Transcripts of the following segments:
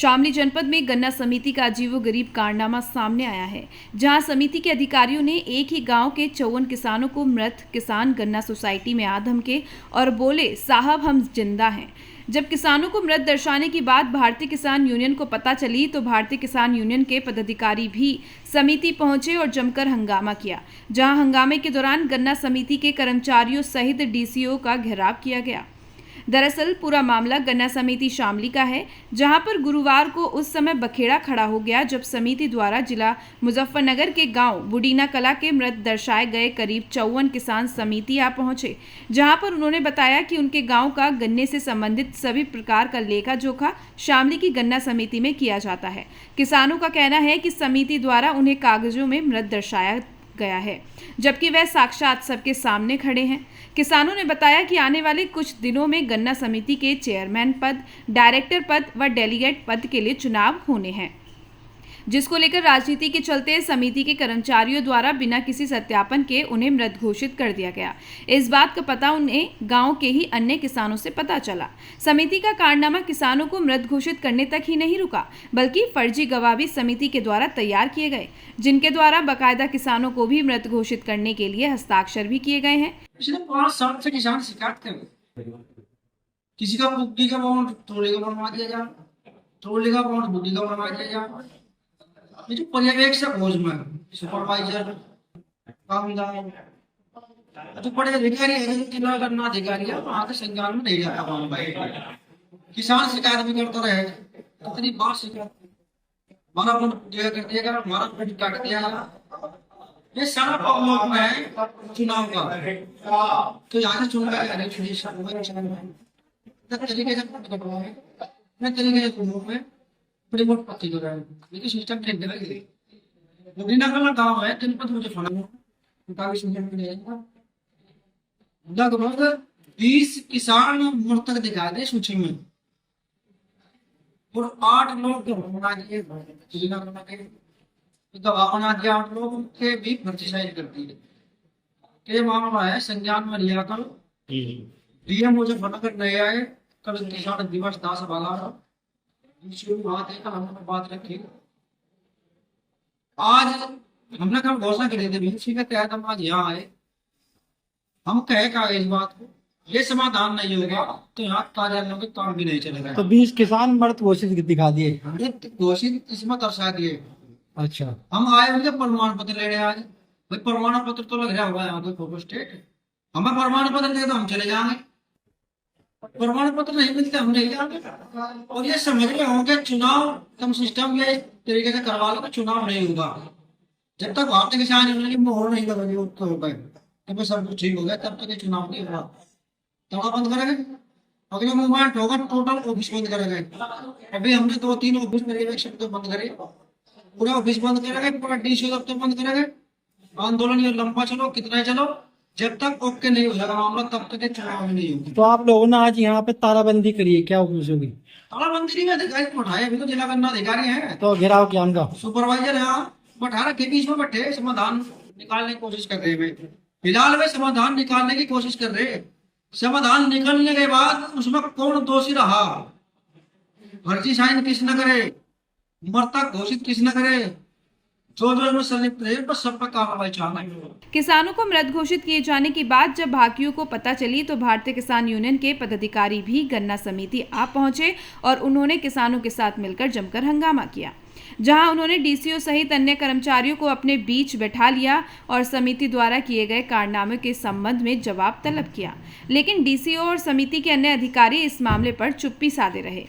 शामली जनपद में गन्ना समिति का अजीबोगरीब कारनामा सामने आया है, जहां समिति के अधिकारियों ने एक ही गांव के 54 किसानों को मृत किसान गन्ना सोसाइटी में आ धमके और बोले, साहब हम जिंदा हैं। जब किसानों को मृत दर्शाने की बात भारतीय किसान यूनियन को पता चली तो भारतीय किसान यूनियन के पदाधिकारी भी समिति पहुंचे और जमकर हंगामा किया, जहां हंगामे के दौरान गन्ना समिति के कर्मचारियों सहित डीसीओ का घेराव किया गया। दरअसल पूरा मामला गन्ना समिति शामली का है, जहां पर गुरुवार को उस समय बखेड़ा खड़ा हो गया जब समिति द्वारा जिला मुजफ्फरनगर के गांव बुडीना कला के मृत दर्शाए गए करीब 54 किसान समिति आ पहुंचे, जहां पर उन्होंने बताया कि उनके गांव का गन्ने से संबंधित सभी प्रकार का लेखा जोखा शामली की गन्ना समिति में किया जाता है। किसानों का कहना है कि समिति द्वारा उन्हें कागजों में मृत दर्शाया गया है, जबकि वह साक्षात सबके सामने खड़े हैं। किसानों ने बताया कि आने वाले कुछ दिनों में गन्ना समिति के चेयरमैन पद, डायरेक्टर पद व डेलीगेट पद के लिए चुनाव होने हैं, जिसको लेकर राजनीति के चलते समिति के कर्मचारियों द्वारा बिना किसी सत्यापन के उन्हें मृत घोषित कर दिया गया। इस बात का पता उन्हें गांव के ही अन्य किसानों से पता चला। समिति का कारनामा किसानों को मृत घोषित करने तक ही नहीं रुका, बल्कि फर्जी गवाह भी समिति के द्वारा तैयार किए गए, जिनके द्वारा बाकायदा किसानों को भी मृत घोषित करने के लिए हस्ताक्षर भी किए गए हैं। पिछले 5 साल से किसान शिकायत कर रहे, किसी का बुद्धि का अमाउंट थोड़े का बनवा दिया जा, थोड़े का अमाउंट बुद्धि का बनवा दिया जा। ये जो पर्यवेक्षक हो उसमें सुपरवाइजर कामदार तो बड़े अधिकारी है, जिला गन्ना अधिकारी है, वहाँ के संज्ञान में नहीं जाता काम भाई। किसान शिकायत भी करता रहे, कितनी बार शिकायत, हमारा फोन कर दिया, हमारा फोन काट दिया। ये सारा प्रॉब्लम है चुनाव का, तो यहाँ से चुनाव तरीके से कटवाए, मैं तरीके से चुनाव में बड़ी बहुत पत्ती हो रहा है, लेकिन सिस्टम ठीक नहीं है। बुडीना कला गाँव है, जिन पर मुझे लगभग 20 किसान मृतक दिखाए थे सूची में और 8 लोग बना दिए, गवाह बना दिया। 8 लोग के भी फर्जीसाइज कर दिए। ये मामला है संज्ञान में लिया कल डीएम मुजफ्फरनगर नए आए, कल किसान दिवस 10-12 बात है, कल हमने बात रखी। आज हमने कल घोषणा करी थी बीसी के तहत, हम आज यहाँ आए, हम कहे का इस बात को, ये समाधान नहीं होगा तो यहाँ कार्यालयों के काम भी नहीं चलेगा। तो 20 किसान मृत घोषित दिखा दिए, घोषित इसमें दर्शा दिए। अच्छा, हम आए उनके प्रमाण पत्र लेने आज, भाई प्रमाण पत्र तो लग रहा हुआ है यहाँ कोई फोटो स्टेट, हमें प्रमाण पत्र दे तो हम चले जाएंगे, प्रमाण पत्र नहीं मिलते हम नहीं जाएंगे। और ये समझ रहे होंगे चुनाव कम सिस्टम ये तरीके से करवा लो, चुनाव नहीं होगा जब तक भारतीय किसान यूनियन की मोहर नहीं लगेगी उसको होगा तो सब कुछ ठीक हो गया, तब तक ये चुनाव नहीं होगा। तड़ा बंद करेंगे, अगले मूवमेंट होगा टोटल ऑफिस बंद करेंगे। अभी हमने 2-3 ऑफिस में तो बंद करे, पूरा ऑफिस बंद करेंगे, पूरा डीसी दफ्तर बंद करेंगे। आंदोलन ये लंबा चलो कितना चलो, जब तक ओके नहीं हो जाएगा मामला तब तक चुनाव नहीं होगा। तो आप लोगों ने आज यहाँ पे तालाबंदी करी है, क्या ऑफिस होगी? तालाबंदी में अधिकारी को उठाए, अभी तो जिला गन्ना अधिकारी है, तो घेराव किया उनका, सुपरवाइजर है, बैठा के बीच में बैठे समाधान निकालने की कोशिश कर रहे हैं। फिलहाल वे समाधान निकालने की कोशिश कर रहे हैं। समाधान निकलने के बाद उसमें कौन दोषी रहा, फर्जी साइन किस न करे, मृतक घोषित किस न करे, जो इसमें संलिप्त है बस सब पर कार्रवाई चाहना। किसानों को मृत घोषित किए जाने की बात जब भाकियों को पता चली तो भारतीय किसान यूनियन के पदाधिकारी भी गन्ना समिति आ पहुंचे और उन्होंने किसानों के साथ मिलकर जमकर हंगामा किया, जहां उन्होंने डीसीओ सहित अन्य कर्मचारियों को अपने बीच बैठा लिया और समिति द्वारा किए गए कारनामे के संबंध में जवाब तलब किया। लेकिन डीसीओ और समिति के अन्य अधिकारी इस मामले पर चुप्पी साधे रहे।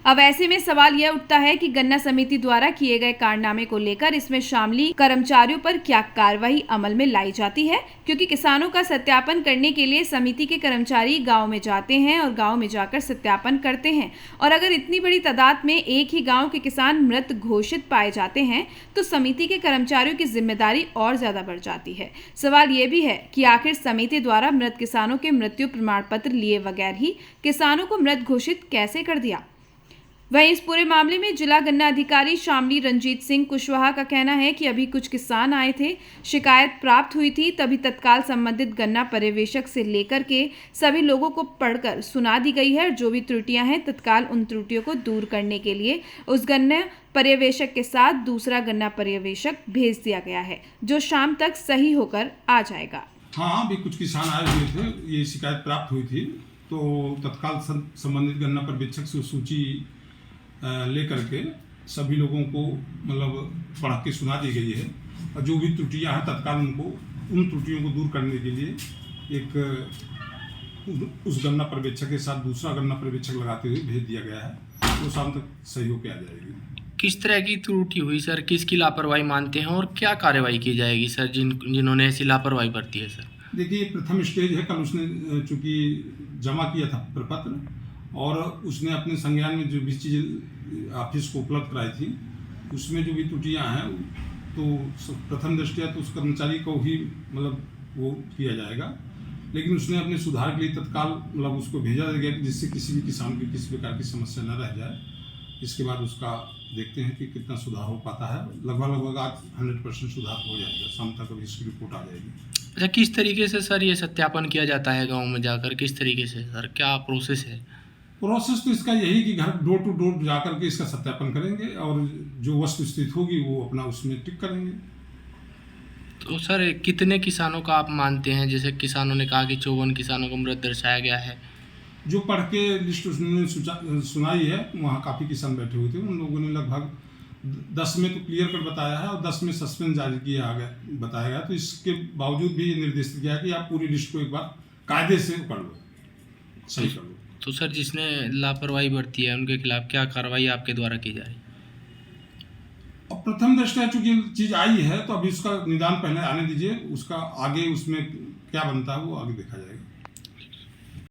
अब ऐसे में सवाल यह उठता है कि गन्ना समिति द्वारा किए गए कारनामे को लेकर इसमें शामिल कर्मचारियों पर क्या कार्रवाई अमल में लाई जाती है, क्योंकि किसानों का सत्यापन करने के लिए समिति के कर्मचारी गांव में जाते हैं और गांव में जाकर सत्यापन करते हैं, और अगर इतनी बड़ी तादाद में एक ही गांव के किसान मृत घोषित पाए जाते हैं तो समिति के कर्मचारियों की जिम्मेदारी और ज्यादा बढ़ जाती है। सवाल यह भी है कि आखिर समिति द्वारा मृत किसानों के मृत्यु प्रमाण पत्र लिए बगैर ही किसानों को मृत घोषित कैसे कर दिया। वहीं इस पूरे मामले में जिला गन्ना अधिकारी शामली रंजीत सिंह कुशवाहा का कहना है कि अभी कुछ किसान आए थे, शिकायत प्राप्त हुई थी, तभी तत्काल संबंधित गन्ना पर्यवेक्षक से लेकर के सभी लोगों को पढ़कर सुना दी गई है और जो भी त्रुटियां हैं तत्काल उन त्रुटियों को दूर करने के लिए उस गन्ना पर्यवेक्षक के साथ दूसरा गन्ना पर्यवेक्षक भेज दिया गया है, जो शाम तक सही होकर आ जाएगा। हाँ, अभी कुछ किसान आए हुए थे, ये शिकायत प्राप्त हुई थी, तो तत्काल संबंधित गन्ना पर्यवेक्षक से सूची लेकर के सभी लोगों को मतलब पढ़ के सुना दी गई है और जो भी त्रुटियां हैं तत्काल उनको उन त्रुटियों को दूर करने के लिए एक उस गन्ना पर्यवेक्षक के साथ दूसरा गन्ना पर्यवेक्षक लगाते हुए भेज दिया गया है, वो शाम तक सही होकर आ जाएगी। किस तरह की त्रुटि हुई सर, किसकी लापरवाही मानते हैं और क्या कार्रवाई की जाएगी सर जिन्होंने ऐसी लापरवाही बरती है सर? देखिए, प्रथम स्टेज है, कल उसने चूँकि जमा किया था प्रपत्र और उसने अपने संज्ञान में जो भी चीज़ें ऑफिस को उपलब्ध कराई थी उसमें जो भी त्रुटियाँ हैं तो प्रथम दृष्टया तो उस कर्मचारी को ही मतलब वो किया जाएगा, लेकिन उसने अपने सुधार के लिए तत्काल मतलब उसको भेजा गया जिससे किसी भी किसान की किसी प्रकार की समस्या न रह जाए। इसके बाद उसका देखते हैं कि कितना सुधार हो पाता है। लगभग आज 100% सुधार हो जाएगा, शाम तक अभी इसकी रिपोर्ट आ जाएगी। अच्छा, किस तरीके से सर ये सत्यापन किया जाता है गांव में जाकर, किस तरीके से सर, क्या प्रोसेस है? प्रोसेस तो इसका यही कि घर डोर टू डोर जाकर के इसका सत्यापन करेंगे और जो वस्तु स्थिति होगी वो अपना उसमें टिक करेंगे। तो सर कितने किसानों का आप मानते हैं, जैसे किसानों ने कहा कि 54 किसानों को मृत दर्शाया गया है? जो पढ़ के लिस्ट उसने सुनाई है वहाँ काफ़ी किसान बैठे हुए थे, उन लोगों ने लगभग 10 में तो क्लियर कर बताया है और 10 में सस्पेंस जारी किया गया बताया गया। तो इसके बावजूद भी ये निर्देशित किया है कि आप पूरी लिस्ट को एक बार कायदे से कर लो, सही कर लो। तो सर जिसने लापरवाही बरती है उनके खिलाफ क्या कार्रवाई आपके द्वारा की जा रही है? और प्रथम दृष्टया चूंकि चीज़ आई है तो अभी उसका निदान पहले आने दीजिए, उसका आगे उसमें क्या बनता है वो आगे देखा जाएगा।